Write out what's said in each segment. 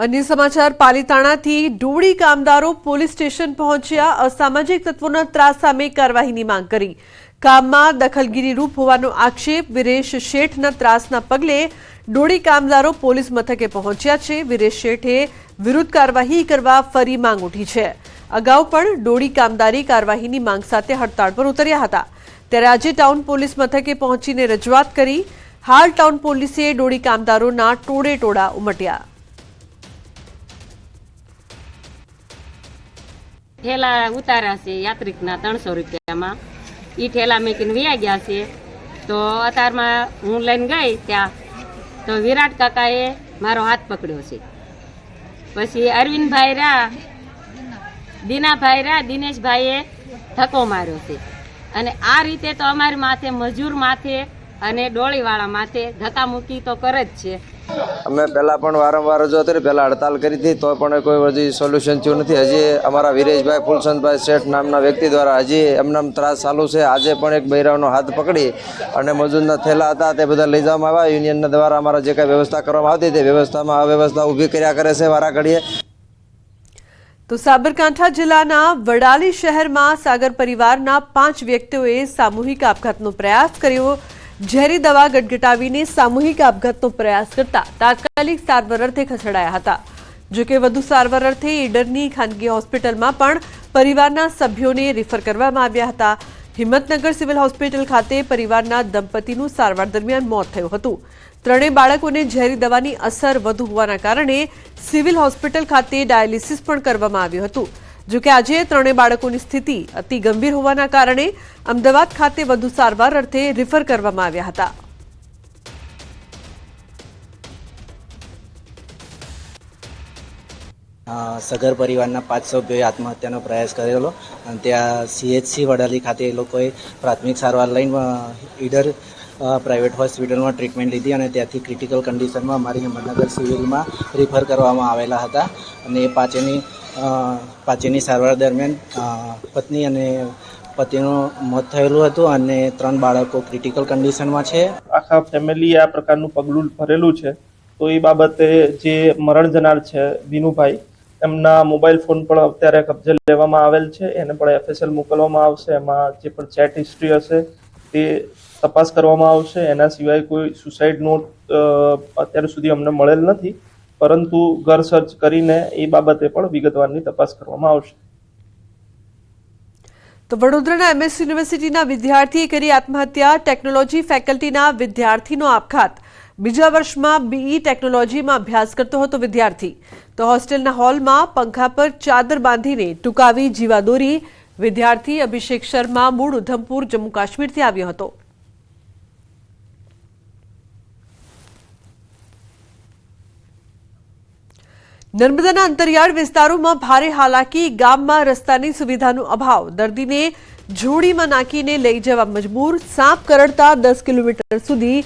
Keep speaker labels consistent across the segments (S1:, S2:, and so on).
S1: अन्य समाचार पालीताणाથી ડોળી કામદારો પોલીસ સ્ટેશન પહોંચ્યા અસામાજિક તત્વોના ત્રાસ સામે કાર્યવાહીની માંગ કરી। કામમાં દખલગીરી રૂપ હોવાનો આક્ષેપ વિરેશ શેઠના ત્રાસના પગલે ડોળી કામદારો પોલીસ મથકે પહોંચ્યા છે। વિરેશ શેઠે વિરુદ્ધ કાર્યવાહી કરવા ફરી માંગ ઉઠી છે। અગાઉ પણ ડોળી કામદારી કાર્યવાહીની માંગ સાથે હડતાળ પર ઉતર્યા હતા, ત્યારે આજે ટાઉન પોલીસ મથકે પહોંચીને રજૂઆત કરી। હાલ ટાઉન પોલીસે ડોળી કામદારોના ટોળે ટોળા ઉમટ્યા।
S2: ठेला उतारा से यात्रिक ना 300 रुपया में ई ठेला मेकीने व्या गया से। तो अतार में हूँ लईने गई त्या तो विराट काकाए मारो हाथ पकड़्यो से। पछी अरविंद भाई रहा, दीना भाई रहा, दिनेश भाईए धक्को मार्यो से। अने आ रीते तो अमारी माथे मजूर माथे अने डोळीवाळा माथे धक्का मुक्की तो करे ज छे।
S3: અમે પહેલાં પણ વારંવાર રજૂઆત કરી, પહેલાં હડતાલ કરી હતી તો પણ કોઈ હજી સોલ્યુશન થયું નથી। હજી અમારા વિરેશભાઈ ફૂલચંદભાઈ શેઠ નામના વ્યક્તિ દ્વારા હજી એમના ત્રાસ ચાલુ છે। આજે પણ એક બૈરાવનો હાથ પકડી અને મજૂરના થેલા હતા તે બધા લઈ જવામાં આવ્યા। યુનિયનના દ્વારા અમારા જે કાંઈ વ્યવસ્થા કરવામાં આવતી તે વ્યવસ્થામાં અવ્યવસ્થા ઊભી કર્યા કરે છે વારા ઘડીએ।
S1: તો સાબરકાંઠા જિલ્લાના વડાલી શહેરમાં સાગર પરિવારના 5 વ્યક્તિઓએ સામૂહિક આપઘાતનો પ્રયાસ કર્યો। ઝેરી દવા ગટગટાવીને સામૂહિક આપઘાતનો પ્રયાસ કરતા તાત્કાલિક સારવાર અર્થે ખસેડાયા હતા। જોકે વધુ સારવાર અર્થે ઈડરની ખાનગી હોસ્પિટલમાં પણ પરિવારના સભ્યોને રિફર કરવામાં આવ્યા હતા। હિંમતનગર સિવિલ હોસ્પિટલ ખાતે પરિવારના દંપતીનું સારવાર દરમિયાન મોત થયું હતું। ત્રણેય બાળકોને ઝેરી દવાની અસર વધુ હોવાના કારણે સિવિલ હોસ્પિટલ ખાતે ડાયાલિસિસ પણ કરવામાં આવ્યું હતું। જોકે આજે ત્રણેય બાળકોની સ્થિતિ અતિ ગંભીર હોવાના કારણે અમદાવાદ ખાતે વધુ સારવાર અર્થે રિફર કરવામાં આવ્યા હતા।
S4: સગર પરિવારના 5 સભ્યોએ આત્મહત્યાનો પ્રયાસ કરેલો અને ત્યાં CHC વડાલી ખાતે એ લોકોએ પ્રાથમિક સારવાર લઈને ઈડર પ્રાઇવેટ હોસ્પિટલમાં ટ્રીટમેન્ટ લીધી અને ત્યાંથી ક્રિટિકલ કન્ડિશનમાં અમારી હિંમતનગર સિવિલમાં રિફર કરવામાં આવેલા હતા। અને એ પાંચેની સારવાર દરમિયાન પત્ની અને પતિનું મોત થયેલું હતું અને 3 બાળકો ક્રિટિકલ કન્ડિશનમાં છે।
S5: આખા ફેમિલી આ પ્રકારનું પગલું ભરેલું છે, તો એ બાબતે જે મરણ જનાર છે વિનુભાઈ, એમના મોબાઈલ ફોન પણ અત્યારે કબજે લેવામાં આવેલ છે। એને પણ FSL મોકલવામાં આવશે। એમાં જે પણ ચેટ હિસ્ટ્રી હશે તે તપાસ કરવામાં આવશે। એના સિવાય કોઈ સુસાઇડ નોટ અત્યાર સુધી અમને મળેલ નથી, પરંતુ ઘર સર્ચ કરીને એ બાબતે પણ વિગતવારની તપાસ કરવામાં આવશે।
S1: તો વડોદરાના MS યુનિવર્સિટીના વિદ્યાર્થીએ કરી આત્મહત્યા। ટેકનોલોજી ફેકલ્ટીના વિદ્યાર્થીનો આપઘાત। બીજા વર્ષમાં BE ટેકનોલોજીમાં અભ્યાસ કરતો હતો વિદ્યાર્થી, તો હોસ્ટેલના હોલમાં પંખા પર ચાદર બાંધીને ટૂંકાવી જીવાદોરી। વિદ્યાર્થી અભિષેક શર્મા મૂળ ઉધમપુર જમ્મુ કાશ્મીરથી આવ્યો હતો। નર્મદાના અંતરિયાળ વિસ્તારોમાં ભારે હાલાકી। ગામમાં રસ્તાની સુવિધાનો અભાવ। દર્દીને જોડીમાં નાખીને લઈ જવા મજબૂર। સાપ કરડતા 10 કિલોમીટર સુધી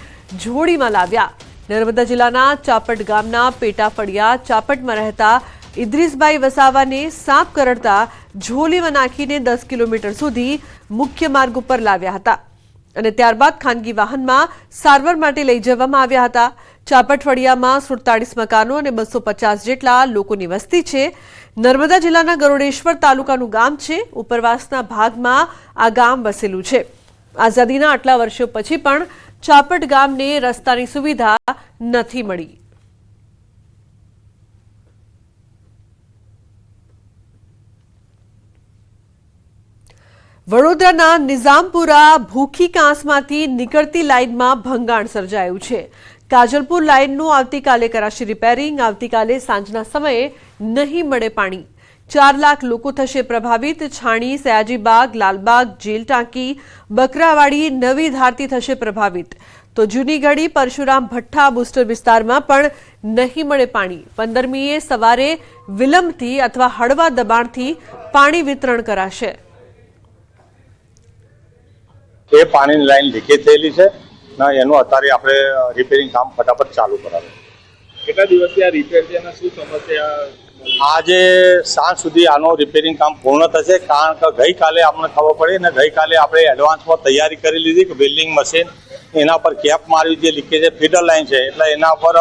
S1: જોડીમાં લાવ્યા। નર્મદા જિલ્લાના ચાપટ ગામના પેટા ફળિયા ચાપટમાં રહેતા ઇદ્રીસભાઈ વસાવાને સાપ કરડતા ઝોલીમાં નાખીને 10 કિલોમીટર સુધી મુખ્ય માર્ગ ઉપર લાવ્યા હતા અને ત્યારબાદ ખાનગી વાહનમાં સારવાર માટે લઈ જવામાં આવ્યા હતા। ચાપટ ફળિયામાં 47 મકાનો અને 250 જેટલા લોકોની વસ્તી છે। નર્મદા જિલ્લાના ગરુડેશ્વર તાલુકાનું ગામ છે। ઉપરવાસના ભાગમાં આ ગામ વસેલું છે। આઝાદીના આટલા વર્ષો પછી પણ ચાપટ ગામને રસ્તાની સુવિધા નથી મળી। વડોદરાના નિઝામપુરા ભૂખી કાંસમાંથી નીકળતી લાઇનમાં ભંગાણ સર્જાયું છે। કાજલપુર લાઇનનું આવતીકાલે કરાશે રિપેરિંગ। આવતીકાલે સાંજના સમયે નહીં મળે પાણી। 4 લાખ લોકો થશે પ્રભાવિત। છાણી, સયાજીબાગ, લાલબાગ, જેલ ટાંકી, બકરાવાડી, નવી ધારથી થશે પ્રભાવિત। તો જૂનીગઢી, પરશુરામ ભઠ્ઠા બુસ્ટર વિસ્તારમાં પણ નહીં મળે પાણી। 15મીએ સવારે વિલંબથી અથવા હળવા દબાણથી પાણી વિતરણ કરાશે।
S6: એ પાણીની લાઈન લીકેજ થયેલી છે ના, એનું અત્યારે આપણે રિપેરિંગ કામ ફટાફટ ચાલુ કરાવે।
S7: કેટલા દિવસથી આ રિપેર છે અને શું સમસ્યા?
S6: આજે સાંજ સુધી આનો રિપેરિંગ કામ પૂર્ણ થશે, કારણ કે ગઈકાલે આપણને ખબર પડી ને ગઈકાલે આપણે એડવાન્સમાં તૈયારી કરી લીધી કે બિલ્ડિંગ મશીન એના પર કેપ માર્યું, જે લીકેજ ફીડર લાઈન છે એટલે એના પર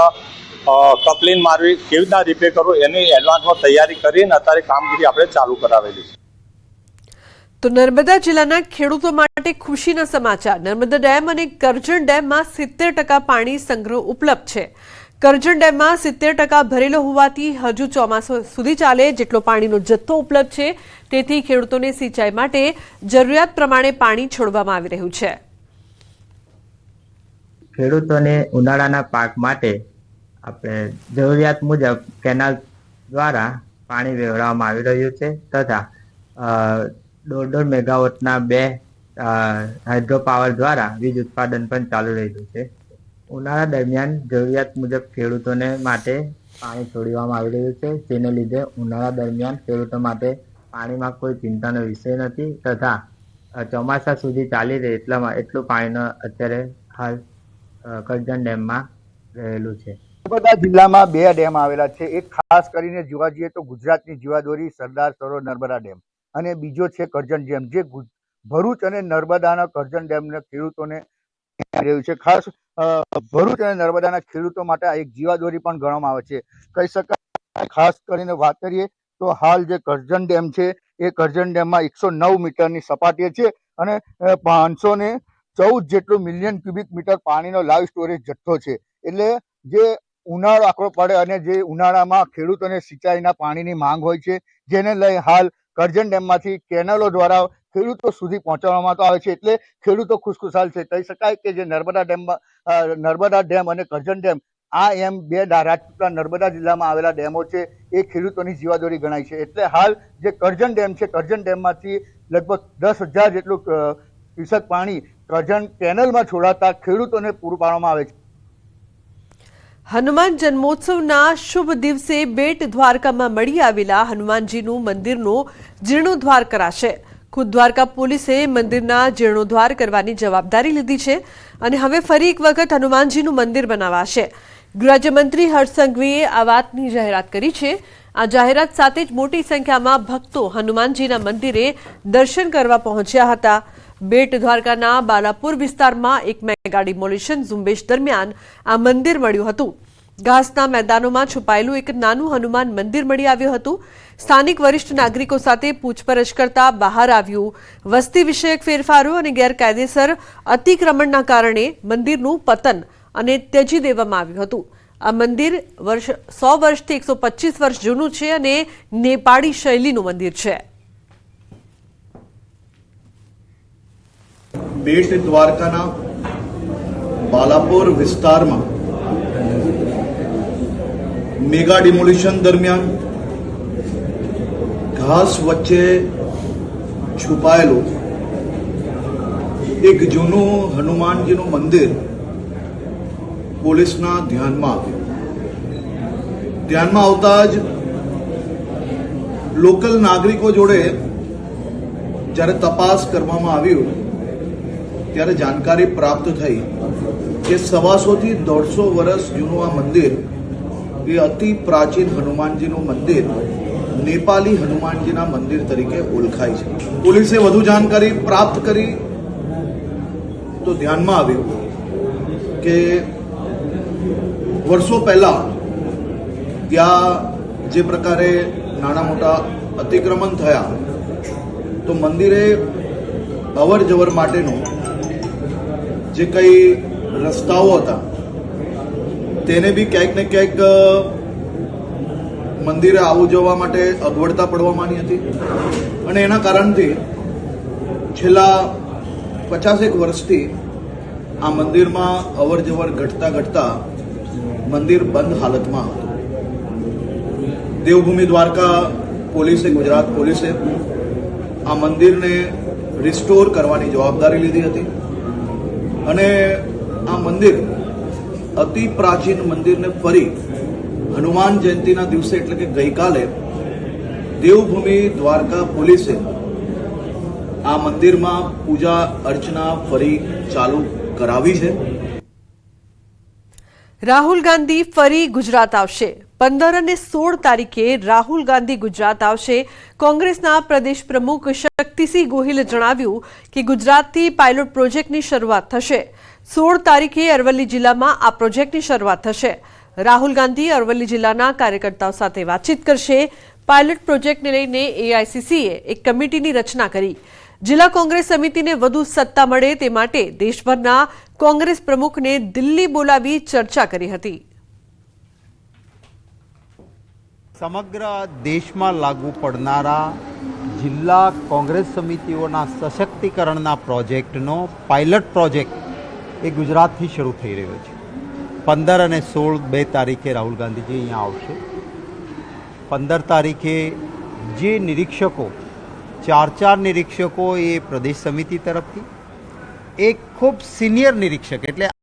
S6: કપલિંગ મારવી, કેવી રીતના રિપેર કરવું એની એડવાન્સમાં તૈયારી કરીને અત્યારે કામગીરી આપણે ચાલુ કરાવેલી છે.
S1: તો નર્મદા જિલ્લાના ખેડૂતો માટે ખુશીના સમાચાર. નર્મદા ડેમ અને કરજણ ડેમમાં 70% પાણી સંગ્રહ ઉપલબ્ધ છે. કરજણ ડેમમાં 70% ભરેલો હોવાથી હજુ ચોમાસું સુધી ચાલે જેટલો પાણીનો જથ્થો ઉપલબ્ધ છે. તેથી ખેડૂતોને સિંચાઈ માટે જરૂરિયાત પ્રમાણે પાણી છોડવામાં આવી રહ્યું છે.
S8: ખેડૂતોને ઉનાળાના પાક માટે આપણે જરૂરિયાત મુજબ કેનાલ દ્વારા પાણી વેવડાવવામાં આવી રહ્યું છે તથા 1.5 મેગાવોટના 2 હાઇડ્રો પાવર દ્વારા વીજ ઉત્પાદન પણ ચાલુ રહ્યું છે. ઉનાળા દરમિયાન જરૂરિયાત મુજબ ખેડૂતોને માટે પાણી છોડવામાં આવી રહ્યું છે, જેને લીધે ઉનાળા દરમિયાન ખેડૂતો માટે પાણીમાં કોઈ ચિંતાનો વિષય નથી તથા ચોમાસા સુધી ચાલી રહે એટલું પાણીનો અત્યારે હાલ કરજણ ડેમમાં રહેલું છે.
S9: નર્મદા જિલ્લામાં 2 ડેમ આવેલા છે. એક ખાસ કરીને જોવા જઈએ તો ગુજરાતની જીવાદોરી સરદાર સરોવર નર્મદા ડેમ અને બીજો છે કરજણ ડેમ, જે ભરૂચ અને નર્મદાના કરજણ ડેમને ખેડૂતોને રહ્યું છે. ખાસ ભરૂચ અને નર્મદાના ખેડૂતો માટે આ એક જીવાદોરી પણ ગણવામાં આવે છે, કહી શકાય. ખાસ કરીને વાત કરીએ તો હાલ જે કરજણ ડેમ છે એ કરજણ ડેમમાં 109 મીટરની સપાટીએ છે અને 514 જેટલું મિલિયન ક્યુબિક મીટર પાણીનો લાઈવ સ્ટોરેજ જથ્થો છે. એટલે જે ઉનાળો આકરો પડે અને જે ઉનાળામાં ખેડૂતોને સિંચાઈના પાણીની માંગ હોય છે, જેને લઈ હાલ કરજણ ડેમમાંથી કેનાલો દ્વારા ખેડૂતો સુધી પહોંચાડવામાં આવે છે. એટલે ખેડૂતો ખુશખુશાલ છે. કહી શકાય કે જે નર્મદા ડેમ અને કરજણ ડેમ આ એમ 2 રાજપીપળા નર્મદા જિલ્લામાં આવેલા ડેમો છે એ ખેડૂતોની જીવાદોરી ગણાય છે. એટલે હાલ જે કરજણ ડેમ છે, કરજણ ડેમમાંથી લગભગ 10,000 જેટલું ક્યુસેક પાણી કરજણ કેનલમાં છોડાતા ખેડૂતોને પૂરું પાડવામાં આવે છે.
S1: હનુમાન જન્મોત્સવના શુભ દિવસે બેટ દ્વારકામાં મળી આવેલા હનુમાનજીનું મંદિરનો જીર્ણોદ્ધાર કરાશે. ખુદ દ્વારકા પોલીસે મંદિરના જીર્ણોદ્ધાર કરવાની જવાબદારી લીધી છે અને હવે ફરી એક વખત હનુમાનજીનું મંદિર બનાવાશે. ગૃહરાજ્યમંત્રી હર્ષ સંઘવીએ આ વાતની જાહેરાત કરી છે. આ જાહેરાત સાથે જ મોટી સંખ્યામાં ભક્તો હનુમાનજીના મંદિરે દર્શન કરવા પહોંચ્યા હતા. બેટ દ્વારકાના બાલાપુર વિસ્તારમાં એક મેગા ડિમોલિશન ઝુંબેશ દરમિયાન આ મંદિર મળ્યું હતું. ઘાસના મેદાનોમાં છુપાયેલું એક નાનું હનુમાન મંદિર મળી આવ્યું હતું. સ્થાનિક વરિષ્ઠ નાગરિકો સાથે પૂછપરછ કરતા બહાર આવ્યું વસ્તી વિષયક ફેરફારો અને ગેરકાયદેસર અતિક્રમણના કારણે મંદિરનું પતન અને ત્યજી દેવામાં આવ્યું હતું. આ મંદિર 100 વર્ષથી 125 વર્ષ જૂનું છે અને નેપાળી શૈલીનું મંદિર છે.
S10: બેટ દ્વારકાના બાલાપુર વિસ્તારમાં મેગા ડિમોલિશન દરમિયાન ઘાસ વચ્ચે છુપાયેલું એક જૂનું હનુમાનજીનું મંદિર પોલીસના ધ્યાનમાં આવ્યું. ધ્યાનમાં આવતા જ લોકલ નાગરિકો જોડે જ્યારે તપાસ કરવામાં આવ્યું ત્યારે જાણકારી પ્રાપ્ત થઈ કે 125 થી 150 વર્ષ જૂનું આ મંદિર એ અતિ પ્રાચીન હનુમાનજીનું મંદિર નેપાળી હનુમાનજીના મંદિર તરીકે ઓળખાય છે. પોલીસે વધુ જાણકારી પ્રાપ્ત કરી તો ધ્યાનમાં આવ્યું કે વર્ષો પહેલા ત્યાં જે પ્રકારે નાના મોટા અતિક્રમણ થયા તો મંદિરે અવર જવર માટેનું જે કંઈ રસ્તાઓ હતા તેને બી ક્યાંક ને ક્યાંક મંદિરે આવવું જવા માટે અગવડતા પડવાની હતી અને એના કારણથી છેલ્લા 50 વર્ષથી આ મંદિરમાં અવર જવર ઘટતા મંદિર બંધ હાલતમાં હતું. દેવભૂમિ દ્વારકા પોલીસે, ગુજરાત પોલીસે આ મંદિરને રિસ્ટોર કરવાની જવાબદારી લીધી હતી અને આ મંદિર અતિ પ્રાચીન મંદિરને ફરી હનુમાન જયંતિના દિવસે એટલે કે ગઈકાલે દેવભૂમિ દ્વારકા પોલીસે આ મંદિરમાં પૂજા અર્ચના ફરી ચાલુ કરાવી છે.
S1: રાહુલ ગાંધી ફરી ગુજરાત આવશે. 15 અને 16 તારીખે રાહુલ ગાંધી ગુજરાત આવશે. કોંગ્રેસના પ્રદેશ પ્રમુખ શક્તિસિંહ ગોહિલે જણાવ્યું કે ગુજરાતથી પાયલોટ પ્રોજેક્ટની શરૂઆત થશે. 16 તારીખે અરવલ્લી જિલ્લામાં આ પ્રોજેક્ટની શરૂઆત થશે. રાહુલ ગાંધી અરવલ્લી જિલ્લાના કાર્યકર્તાઓ સાથે વાતચીત કરશે. પાયલટ પ્રોજેક્ટને લઈને એઆઈસીસીએ એક કમિટીની રચના કરી. જિલ્લા કોંગ્રેસ સમિતિને વધુ સત્તા મળે તે માટે દેશભરના કોંગ્રેસ પ્રમુખને દિલ્હી બોલાવી ચર્ચા કરી હતી.
S11: સમગ્ર દેશમાં લાગુ પડનારા જિલ્લા કોંગ્રેસ સમિતિઓના સશક્તિકરણના પ્રોજેક્ટનો પાયલટ પ્રોજેક્ટ એ ગુજરાતથી શરૂ થઈ રહ્યો છે. 15 અને 16 2 તારીખે રાહુલ ગાંધીજી અહીંયા આવશે. 15 તારીખે જે નિરીક્ષકો 4 નિરીક્ષકો એ પ્રદેશ સમિતિ તરફથી, એક ખૂબ સિનિયર નિરીક્ષક એટલે